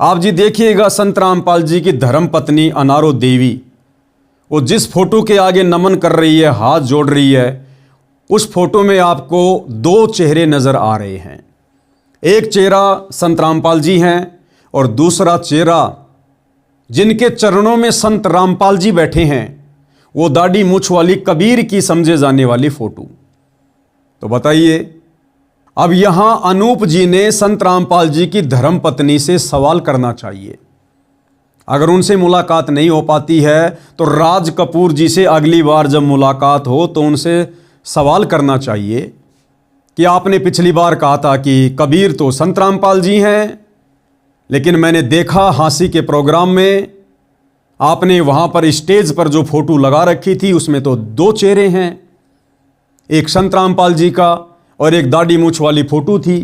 आप जी देखिएगा संत रामपाल जी की धर्म पत्नी अनारो देवी, वो जिस फोटो के आगे नमन कर रही है, हाथ जोड़ रही है, उस फोटो में आपको दो चेहरे नजर आ रहे हैं। एक चेहरा संत रामपाल जी हैं और दूसरा चेहरा जिनके चरणों में संत रामपाल जी बैठे हैं, वो दाढ़ी मूछ वाली कबीर की समझे जाने वाली फोटो। तो बताइए, अब यहां अनूप जी ने संत रामपाल जी की धर्म पत्नी से सवाल करना चाहिए। अगर उनसे मुलाकात नहीं हो पाती है तो राज कपूर जी से अगली बार जब मुलाकात हो तो उनसे सवाल करना चाहिए कि आपने पिछली बार कहा था कि कबीर तो संत रामपाल जी हैं, लेकिन मैंने देखा हंसी के प्रोग्राम में आपने वहां पर स्टेज पर जो फोटो लगा रखी थी उसमें तो दो चेहरे हैं, एक संत रामपाल जी का और एक दाढ़ी मूछ वाली फोटो थी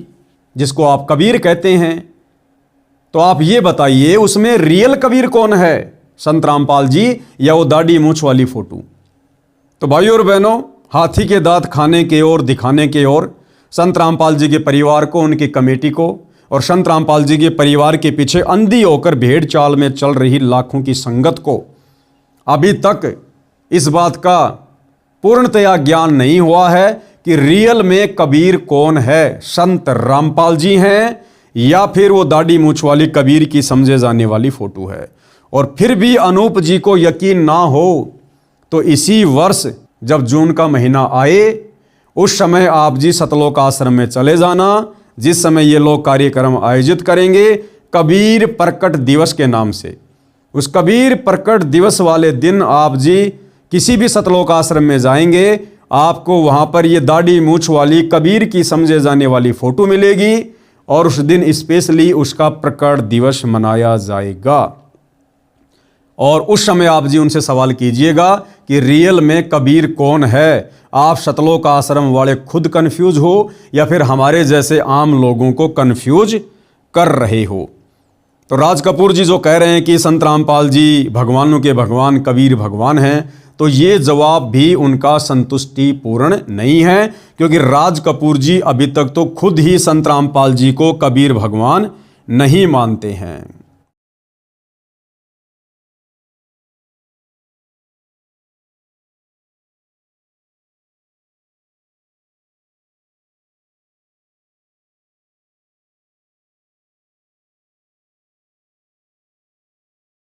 जिसको आप कबीर कहते हैं। तो आप ये बताइए उसमें रियल कबीर कौन है, संत रामपाल जी या वो दाढ़ी मूछ वाली फोटो? तो भाइयों और बहनों, हाथी के दांत खाने के और दिखाने के और संत रामपाल जी के परिवार को, उनकी कमेटी को और संत रामपाल जी के परिवार के पीछे अंधी होकर भेड़ चाल में चल रही लाखों की संगत को अभी तक इस बात का पूर्णतया ज्ञान नहीं हुआ है कि रियल में कबीर कौन है, संत रामपाल जी हैं या फिर वो दाढ़ी मूछ वाली कबीर की समझे जाने वाली फोटो है। और फिर भी अनूप जी को यकीन ना हो तो इसी वर्ष जब जून का महीना आए उस समय आप जी सतलोक आश्रम में चले जाना, जिस समय ये लोग कार्यक्रम आयोजित करेंगे कबीर प्रकट दिवस के नाम से। उस कबीर प्रकट दिवस वाले दिन आप जी किसी भी सतलोक आश्रम में जाएंगे, आपको वहां पर ये दाढ़ी मूछ वाली कबीर की समझे जाने वाली फोटो मिलेगी और उस दिन स्पेशली उसका प्रकट दिवस मनाया जाएगा। और उस समय आप जी उनसे सवाल कीजिएगा कि रियल में कबीर कौन है। आप सतलोक आश्रम वाले खुद कंफ्यूज हो या फिर हमारे जैसे आम लोगों को कंफ्यूज कर रहे हो। तो राज कपूर जी जो कह रहे हैं कि संत रामपाल जी भगवानों के भगवान कबीर भगवान हैं, तो ये जवाब भी उनका संतुष्टि पूर्ण नहीं है, क्योंकि राज कपूर जी अभी तक तो खुद ही संत रामपाल जी को कबीर भगवान नहीं मानते हैं।